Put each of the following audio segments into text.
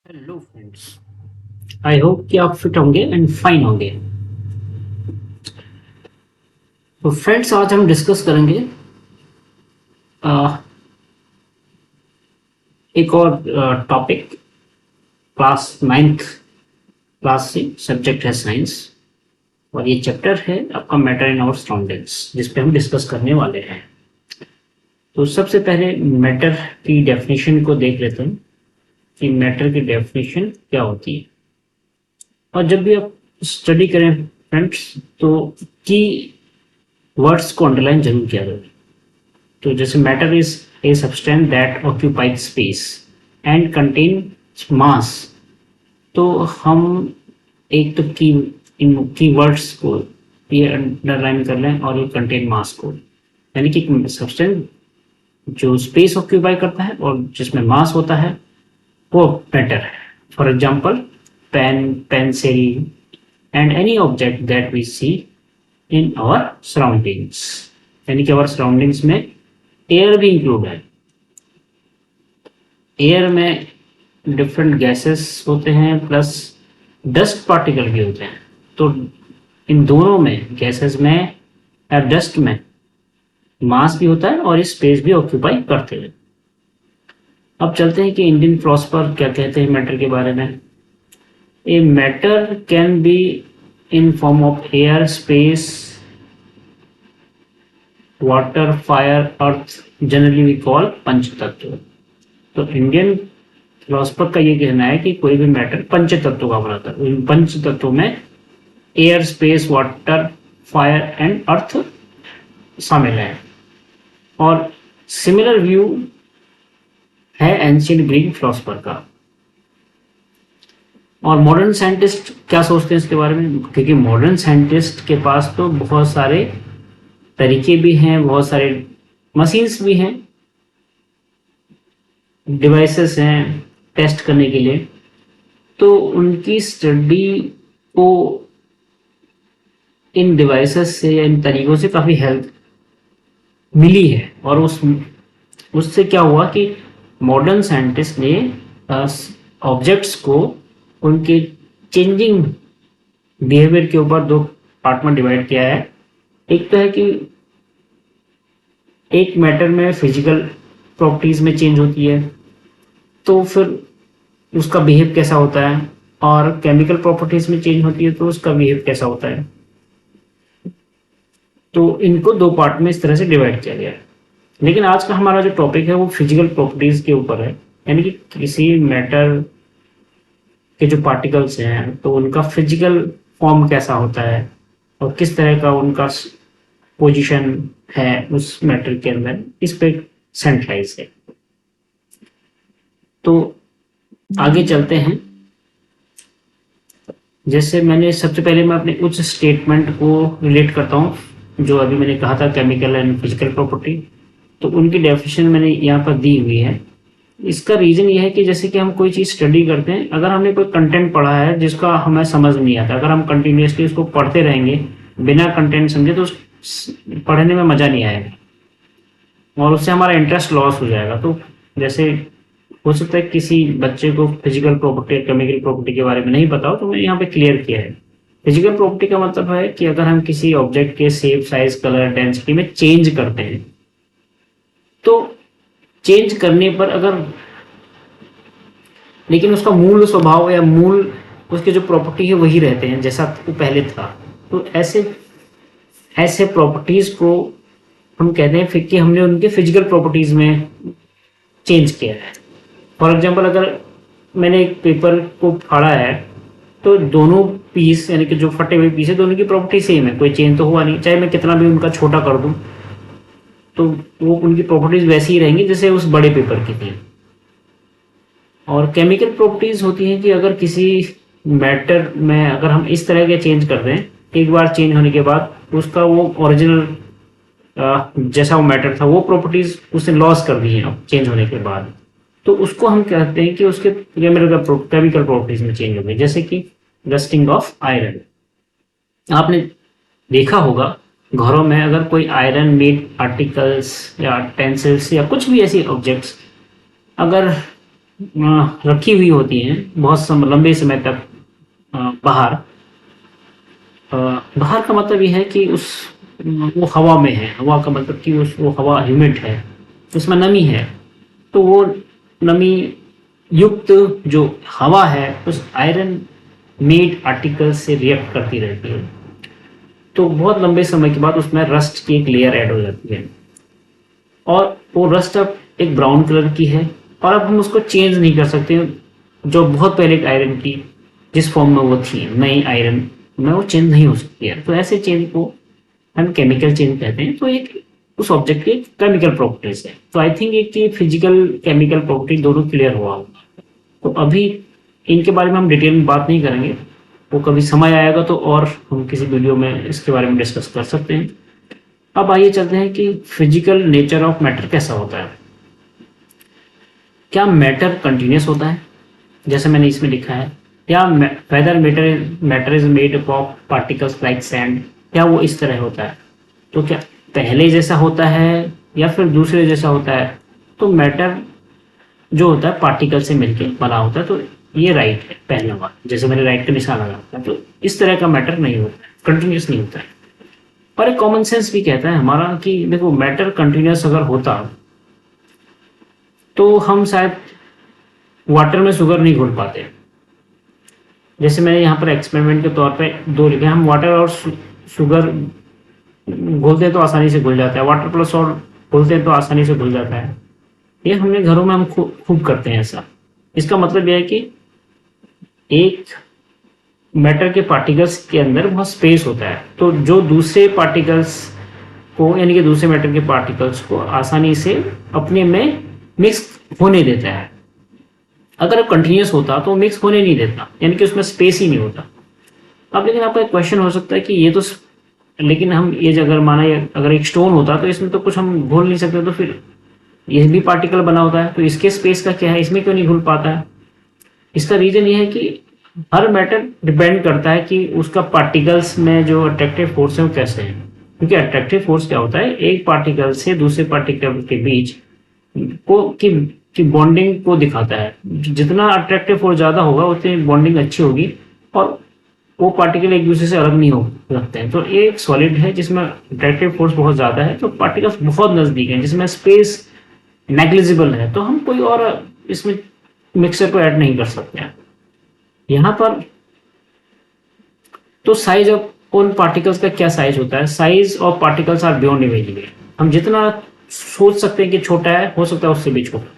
Hello friends. I hope कि आप fit होंगे एंड फाइन होंगे। तो फ्रेंड्स, आज हम डिस्कस करेंगे एक और टॉपिक। क्लास नाइन्थ क्लास से सब्जेक्ट है साइंस, और ये चैप्टर है आपका मैटर इन आवर सराउंडिंग्स, जिस पे हम डिस्कस करने वाले हैं। तो सबसे पहले मैटर की डेफिनेशन को देख लेते हैं कि मैटर की डेफिनेशन क्या होती है। और जब भी आप स्टडी करें फ्रेंड्स, तो की वर्ड्स को अंडरलाइन जरूर किया जाए। तो जैसे matter is a substance that occupies space and contain mass. तो हम एक तो की इन कीवर्ड्स को ये अंडरलाइन कर लें, और ये कंटेन मास को, यानी कि सब्सटेंस जो स्पेस ऑक्यूपाई करता है और जिसमें मास होता है वो मैटर है। For example, pen, pencil and any object that we see in our surroundings, यानी कि आवर सराउंडिंग्स में एयर भी इंक्लूड है। एयर में डिफरेंट गैसेस होते हैं प्लस डस्ट पार्टिकल भी होते हैं। तो इन दोनों में, गैसेस में या डस्ट में, मास भी होता है और स्पेस भी ऑक्यूपाई करते हैं। अब चलते हैं कि इंडियन फिलोसफर क्या कहते हैं मैटर के बारे में। A matter can be in form of air, space, water, fire, earth, generally we call पंच तत्व। तो इंडियन फिलोसफर का ये कहना है कि कोई भी मैटर पंच तत्वों का बनाता है। इन पंच तत्वों में air, space, water, fire and earth शामिल है। और सिमिलर व्यू है एंशियंट ग्रीक फिलोसफर का। और मॉडर्न साइंटिस्ट क्या सोचते हैं इसके बारे में, क्योंकि मॉडर्न साइंटिस्ट के पास तो बहुत सारे तरीके भी हैं, बहुत सारे मशीन्स भी हैं, डिवाइसेस हैं टेस्ट करने के लिए। तो उनकी स्टडी को इन डिवाइसेस से या इन तरीकों से काफ़ी हेल्प मिली है। और उससे क्या हुआ कि मॉडर्न साइंटिस्ट ने ऑब्जेक्ट्स को उनके चेंजिंग बिहेवियर के ऊपर दो पार्ट में डिवाइड किया है। एक तो है कि एक मैटर में फिजिकल प्रॉपर्टीज में चेंज होती है, तो फिर उसका बिहेव कैसा होता है, और केमिकल प्रॉपर्टीज में चेंज होती है तो उसका बिहेव कैसा होता है। तो इनको दो पार्ट में इस तरह से डिवाइड किया गया है। लेकिन आज का हमारा जो टॉपिक है वो फिजिकल प्रॉपर्टीज के ऊपर है, यानी कि किसी मैटर के जो पार्टिकल्स हैं तो उनका फिजिकल फॉर्म कैसा होता है और किस तरह का उनका पोजीशन है उस मैटर के अंदर, इस पे सेंट्रलाइज है। तो आगे चलते हैं। जैसे मैंने सबसे पहले मैं अपने उस स्टेटमेंट को रिलेट करता हूँ जो अभी मैंने कहा था, केमिकल एंड फिजिकल प्रॉपर्टी। तो उनकी डेफिनेशन मैंने यहाँ पर दी हुई है। इसका रीजन ये है कि जैसे कि हम कोई चीज़ स्टडी करते हैं, अगर हमने कोई कंटेंट पढ़ा है जिसका हमें समझ नहीं आता, अगर हम कंटिन्यूसली उसको पढ़ते रहेंगे बिना कंटेंट समझे, तो पढ़ने में मज़ा नहीं आएगा और उससे हमारा इंटरेस्ट लॉस हो जाएगा। तो जैसे हो सकता है किसी बच्चे को फिजिकल प्रॉपर्टी या केमिकल प्रॉपर्टी के बारे में नहीं पता हो, तो मैंने यहाँ पे क्लियर किया है। फिजिकल प्रॉपर्टी का मतलब है कि अगर हम किसी ऑब्जेक्ट के शेप, साइज, कलर, डेंसिटी में चेंज करते हैं, तो चेंज करने पर अगर, लेकिन उसका मूल स्वभाव या मूल उसके जो प्रॉपर्टी है वही रहते हैं जैसा वो पहले था, तो ऐसे ऐसे प्रॉपर्टीज को हम कहते हैं कि हमने उनके फिजिकल प्रॉपर्टीज में चेंज किया है। फॉर एग्जाम्पल, अगर मैंने एक पेपर को फाड़ा है तो दोनों पीस, यानी कि जो फटे हुए पीस है, दोनों की प्रॉपर्टी सेम है, कोई चेंज तो हुआ नहीं। चाहे मैं कितना भी उनका छोटा कर दूं तो वो उनकी प्रॉपर्टीज वैसी ही रहेंगी जैसे उस बड़े पेपर की थी। और केमिकल प्रॉपर्टीज होती हैं कि अगर किसी मैटर में अगर हम इस तरह के चेंज कर दें, एक बार चेंज होने के बाद उसका वो ओरिजिनल जैसा वो मैटर था वो प्रॉपर्टीज उसने लॉस कर दी हैं चेंज होने के बाद, तो उसको हम कहते हैं कि उसके केमिकल प्रॉपर्टीज में चेंज हो गई। जैसे कि रस्टिंग ऑफ आयरन, आपने देखा होगा घरों में अगर कोई आयरन मेड आर्टिकल्स या टेंसिल्स या कुछ भी ऐसी ऑब्जेक्ट्स अगर रखी हुई होती हैं बहुत लंबे समय तक बाहर। बाहर का मतलब ये है कि वो हवा में है, हवा का मतलब कि वो हवा ह्यूमिड है, उसमें नमी है, तो वो नमी युक्त जो हवा है उस आयरन मेड आर्टिकल से रिएक्ट करती रहती है, तो बहुत लंबे समय के बाद उसमें रस्ट की एक लेयर ऐड हो जाती है, और वो रस्ट अब एक ब्राउन कलर की है, और अब हम उसको चेंज नहीं कर सकते। जो बहुत पहले एक आयरन की जिस फॉर्म में वो थी, नई आयरन में वो चेंज नहीं हो सकती है, तो ऐसे चेंज को हम केमिकल चेंज कहते हैं। तो एक उस ऑब्जेक्ट की केमिकल प्रॉपर्टीज है। तो आई थिंक एक फिजिकल केमिकल प्रॉपर्टी दोनों क्लियर हुआ। तो अभी इनके बारे में हम डिटेल में बात नहीं करेंगे, वो कभी समय आएगा तो और हम किसी वीडियो में इसके बारे में डिस्कस कर सकते हैं। अब आइए चलते हैं कि फिजिकल नेचर ऑफ मैटर कैसा होता है। क्या मैटर कंटिन्यूस होता है जैसे मैंने इसमें लिखा है, या whether matter is made up of particles like sand, क्या वो इस तरह होता है? तो क्या पहले जैसा होता है या फिर दूसरे जैसा होता है? तो मैटर जो होता है पार्टिकल से मिलके बना होता है। तो ये राइट है, पहला बात, जैसे मैंने राइट का निशान लगाया, तो इस तरह का मैटर नहीं होता है, कंटिन्यूस नहीं होता है। पर एक कॉमन सेंस भी कहता है हमारा कि देखो मैटर कंटिन्यूस अगर होता तो हम शायद वाटर में शुगर नहीं घोल पाते। जैसे मैंने यहाँ पर एक्सपेरिमेंट के तौर पे दो लिखे, हम वाटर और शुगर घोलते हैं तो आसानी से घुल जाता है, वाटर प्लस और घोलते हैं तो आसानी से घुल जाता है। ये हमने घरों में हम खूब करते हैं ऐसा। इसका मतलब यह है कि एक मैटर के पार्टिकल्स के अंदर बहुत स्पेस होता है, तो जो दूसरे पार्टिकल्स को, यानी कि दूसरे मैटर के पार्टिकल्स को आसानी से अपने में मिक्स होने देता है। अगर कंटिन्यूस होता तो मिक्स होने नहीं देता, यानी कि उसमें स्पेस ही नहीं होता। अब लेकिन आपका एक क्वेश्चन हो सकता है कि ये तो, लेकिन हम ये अगर माना अगर एक स्टोन होता तो इसमें तो कुछ हम घोल नहीं सकते, तो फिर ये भी पार्टिकल बना होता है, तो इसके स्पेस का क्या है, इसमें क्यों नहीं घुल पाता है? इसका रीजन ये है कि हर मैटर डिपेंड करता है कि उसका पार्टिकल्स में जो अट्रैक्टिव फोर्स है वो कैसे है। क्योंकि अट्रैक्टिव फोर्स क्या होता है, एक पार्टिकल से दूसरे पार्टिकल के बीच को की बॉन्डिंग को दिखाता है। जितना अट्रैक्टिव फोर्स ज्यादा होगा उतनी बॉन्डिंग अच्छी होगी, और वो पार्टिकल एक दूसरे से अलग नहीं हो सकते हैं। तो एक सॉलिड है जिसमें अट्रैक्टिव फोर्स बहुत ज्यादा है, तो पार्टिकल्स बहुत नजदीक हैं, जिसमें स्पेस नेग्लिजिबल है, तो हम कोई और इसमें मिक्सर को ऐड नहीं कर सकते हैं। यहाँ पर तो साइज ऑफ उन पार्टिकल्स का क्या साइज होता है? Size of particles are beyond imagination. हम जितना सोच सकते हैं कि छोटा है, हो सकता है उससे भी छोटा।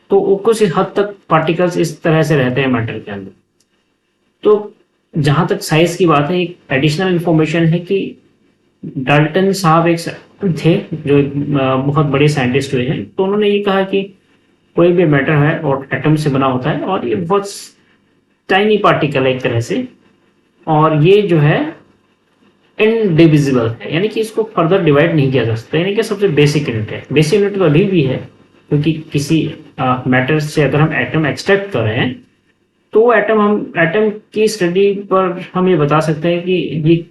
तो कुछ हद तक पार्टिकल्स इस तरह से रहते हैं मैटर के अंदर। तो जहां तक साइज की बात है, एक एडिशनल इंफॉर्मेशन है कि डाल्टन साहब एक थे जो बहुत बड़े साइंटिस्ट हुए हैं, तो उन्होंने ये कहा कि कोई भी मैटर है और एटम से बना होता है, और ये बहुत टाइनी पार्टिकल है एक तरह से, और ये जो है इनडिविजिबल है, यानी कि इसको फर्दर डिवाइड नहीं किया जा सकता, यानी कि सबसे बेसिक यूनिट है। बेसिक यूनिट तो अभी भी है, क्योंकि किसी मैटर से अगर हम एटम एक्सट्रैक्ट कर रहे हैं तो वो एटम की स्टडी पर हम ये बता सकते हैं कि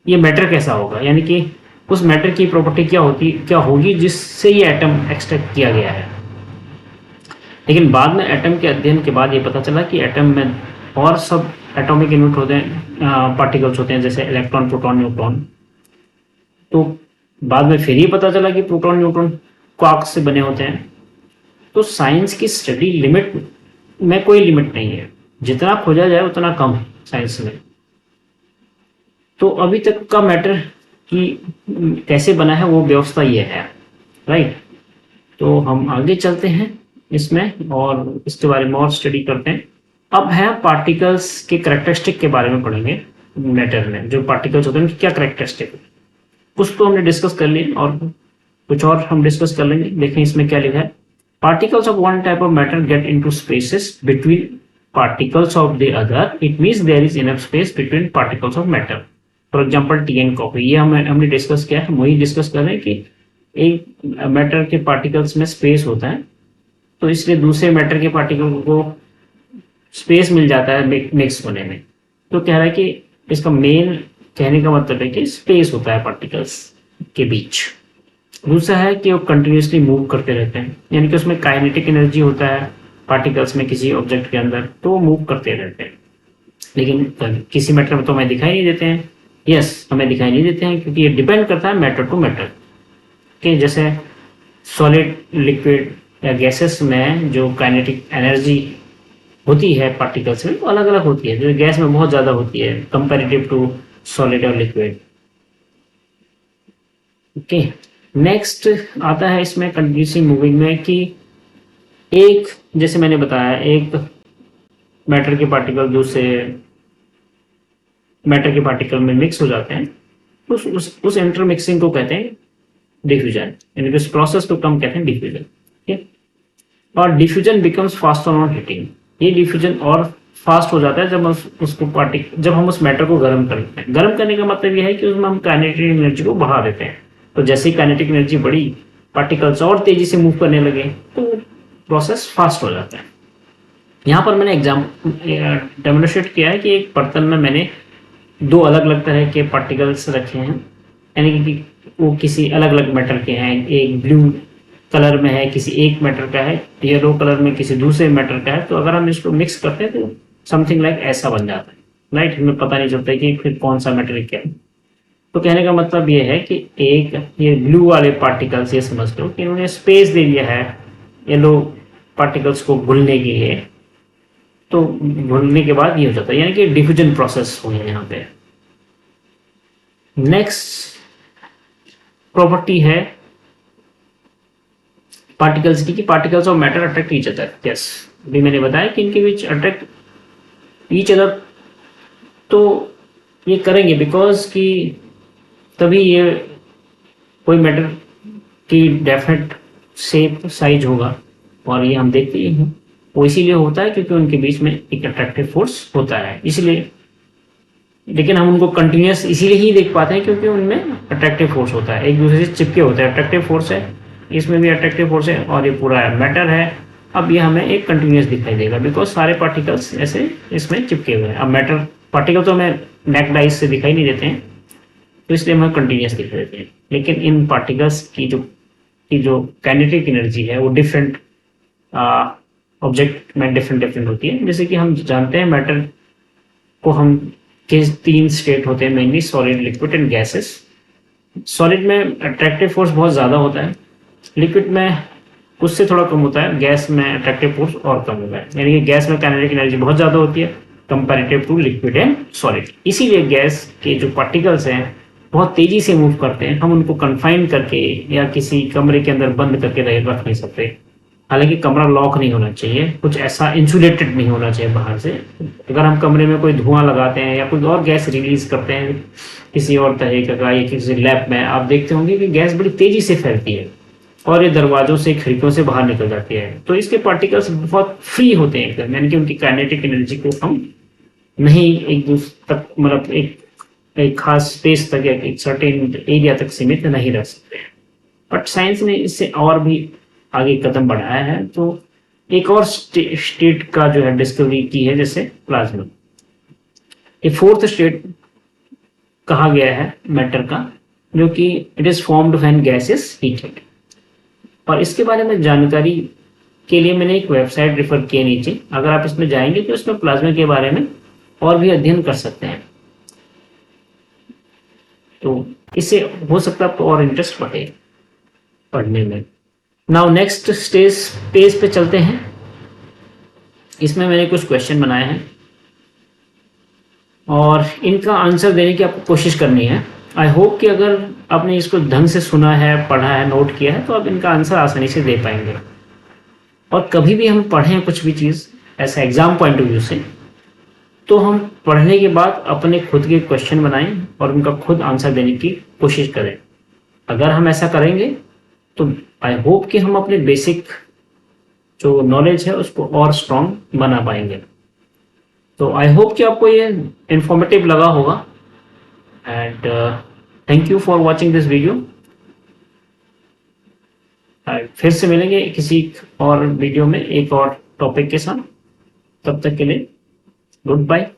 ये मैटर कैसा होगा, यानी कि उस मैटर की प्रॉपर्टी क्या होगी जिससे ये एटम एक्सट्रैक्ट किया गया है। लेकिन बाद में एटम के अध्ययन के बाद ये पता चला कि एटम में और सब एटॉमिक यूनिट होते हैं, पार्टिकल्स होते हैं, जैसे इलेक्ट्रॉन, प्रोटॉन, न्यूट्रॉन। तो बाद में फिर ये पता चला कि प्रोटॉन न्यूट्रॉन क्वार्क्स से बने होते हैं। तो साइंस की स्टडी लिमिट में कोई लिमिट नहीं है, जितना खोजा जाए उतना कम साइंस में। तो अभी तक का मैटर की कैसे बना है वो व्यवस्था ये है, राइट। तो हम आगे चलते हैं इसमें और इसके बारे में और स्टडी करते हैं। अब है पार्टिकल्स के कैरेक्टरिस्टिक के बारे में पढ़ेंगे। मैटर में जो पार्टिकल्स होते हैं उनकी क्या कैरेक्टरिस्टिक, कुछ तो हमने डिस्कस कर लिए और कुछ और हम डिस्कस कर लेंगे। देखें इसमें क्या लिखा है। Particles of one type of matter get into spaces between particles of the other, it means there is enough space between particles of matter. For example, T and coffee, ये हमने डिस्कस किया है। हम वही डिस्कस कर रहे हैं कि एक मैटर के पार्टिकल्स में स्पेस होता है, तो इसलिए दूसरे मैटर के पार्टिकल को स्पेस मिल जाता है मिक्स होने में। तो कह रहा है कि इसका मेन कहने का मतलब है कि स्पेस होता है पार्टिकल्स के बीच। दूसरा है कि वो कंटिन्यूसली मूव करते रहते हैं, यानी कि उसमें काइनेटिक एनर्जी होता है, पार्टिकल्स में किसी ऑब्जेक्ट के अंदर, तो वो मूव करते रहते हैं। लेकिन किसी मैटर में तो हमें दिखाई नहीं देते हैं। यस, हमें दिखाई नहीं देते हैं क्योंकि ये डिपेंड करता है मैटर टू मैटर के। जैसे सॉलिड, लिक्विड या गैसेस में जो काइनेटिक एनर्जी होती है पार्टिकल्स में, वो अलग अलग होती है। जो गैस में बहुत ज़्यादा होती है कंपेरेटिव टू सॉलिड और लिक्विड। ओके, नेक्स्ट आता है इसमें कंटिन्यूसली मूविंग में कि एक, जैसे मैंने बताया, एक मैटर के पार्टिकल दूसरे मैटर के पार्टिकल में मिक्स हो जाते हैं, उस इंटरमिक्सिंग को कहते हैं डिफ्यूजन। यानी कि उस प्रोसेस को हम कहते हैं डिफ्यूजन। ठीक है, और diffusion becomes faster on heating. ये डिफ्यूजन और फास्ट हो जाता है जब हम उस मैटर को गर्म करते हैं। गर्म करने का मतलब यह है कि उसमें हम काइनेटिक एनर्जी को बढ़ा देते हैं। तो जैसे ही काइनेटिक एनर्जी बढ़ी, पार्टिकल्स और तेजी से मूव करने लगे, तो प्रोसेस फास्ट हो जाता है। यहाँ पर मैंने डेमोन्स्ट्रेट किया है कि एक बर्तन में मैंने दो अलग अलग तरह के पार्टिकल्स रखे हैं, यानी कि वो किसी अलग अलग मेटल के हैं। एक ब्लू कलर में है, किसी एक मेटल का है, येलो कलर में किसी दूसरे मेटल का है। तो अगर हम इसको मिक्स करते हैं तो समथिंग लाइक ऐसा बन जाता है, राइट। हमें पता नहीं चलता कि फिर कौन सा मेटल क्या है। तो कहने का मतलब ये है कि एक ये ब्लू वाले पार्टिकल्स, ये समझ लो कि इन्होंने स्पेस दे दिया है येलो पार्टिकल्स को घुलने के लिए। तो घुलने के बाद ये हो जाता है, यानी कि डिफ्यूजन प्रोसेस हो गया यहाँ पे। नेक्स्ट प्रॉपर्टी है पार्टिकल्स की, कि particles of matter attract each other. Yes, अभी मैंने बताया कि इनके बीच अट्रैक्ट ईच अदर तो ये करेंगे बिकॉज कि तभी ये कोई मैटर की डेफिनेट शेप साइज होगा, और ये हम देखते ही हैं। वो इसीलिए होता है क्योंकि उनके बीच में एक अट्रैक्टिव फोर्स होता है, इसलिए। लेकिन हम उनको कंटिन्यूस इसीलिए ही देख पाते हैं क्योंकि उनमें अट्रैक्टिव फोर्स होता है, एक दूसरे से चिपके होते हैं। अट्रैक्टिव फोर्स है, इसमें भी अट्रैक्टिव फोर्स है, और ये पूरा मैटर है। अब ये हमें एक कंटिन्यूस दिखाई देगा बिकॉज सारे पार्टिकल्स ऐसे इसमें चिपके हुए हैं। अब मैटर पार्टिकल तो हमें नेक्ड आइज से दिखाई नहीं देते हैं, तो इसलिए हमें कंटिन्यूस दिखाई देते हैं। लेकिन इन पार्टिकल्स की जो काइनेटिक एनर्जी है वो डिफरेंट ऑब्जेक्ट में डिफरेंट होती है। जैसे कि हम जानते हैं मैटर को हम के तीन स्टेट होते हैं mainly, solid, liquid and gases. Solid में अट्रैक्टिव फोर्स बहुत ज़्यादा होता है, लिक्विड में उससे थोड़ा कम होता है, गैस में अट्रैक्टिव फोर्स और कम होता है। यानी कि गैस में काइनेटिक एनर्जी बहुत ज़्यादा होती है comparative to liquid and solid. इसीलिए गैस के जो पार्टिकल्स हैं बहुत तेज़ी से मूव करते हैं। हम उनको कन्फाइन करके या किसी कमरे के अंदर बंद करके रख नहीं सकते। हालांकि कमरा लॉक नहीं होना चाहिए, कुछ ऐसा इंसुलेटेड नहीं होना चाहिए बाहर से। अगर हम कमरे में कोई धुआं लगाते हैं या कोई और गैस रिलीज करते हैं किसी और तरह का, या किसी लैब में, आप देखते होंगे कि गैस बड़ी तेजी से फैलती है और ये दरवाजों से, खिड़कियों से बाहर निकल जाती है। तो इसके पार्टिकल्स बहुत फ्री होते हैं एकदम, यानी कि उनकी काइनेटिक एनर्जी को हम नहीं एक दूसरे तक, मतलब एक खास स्पेस तक या एक सर्टेन एरिया तक सीमित नहीं रख सकते। बट साइंस ने इससे और भी आगे कदम बढ़ाया है, तो एक और स्टेट का जो है डिस्कवरी की है, जैसे प्लाज्मा। ये फोर्थ स्टेट कहा गया है मैटर का, जो कि it is formed when gas is heated. और इसके बारे में जानकारी के लिए मैंने एक वेबसाइट रेफर किया नीचे, अगर आप इसमें जाएंगे तो इसमें प्लाज्मा के बारे में और भी अध्ययन कर सकते हैं। तो इससे हो सकता है आपको और इंटरेस्ट बढ़े पढ़ने में। नाउ नेक्स्ट पेज पे चलते हैं। इसमें मैंने कुछ क्वेश्चन बनाए हैं और इनका आंसर देने की आपको कोशिश करनी है। आई होप कि अगर आपने इसको ढंग से सुना है, पढ़ा है, नोट किया है, तो आप इनका आंसर आसानी से दे पाएंगे। और कभी भी हम पढ़ें कुछ भी चीज़ ऐसा एग्जाम पॉइंट ऑफ व्यू से, तो हम पढ़ने के बाद अपने खुद के क्वेश्चन बनाएं और उनका खुद आंसर देने की कोशिश करें। अगर हम ऐसा करेंगे तो आई होप कि हम अपने बेसिक जो नॉलेज है उसको और स्ट्रॉन्ग बना पाएंगे। तो आई होप कि आपको ये इंफॉर्मेटिव लगा होगा, and thank you for watching this video. फिर से मिलेंगे किसी और वीडियो में एक और टॉपिक के साथ। तब तक के लिए गुड बाय।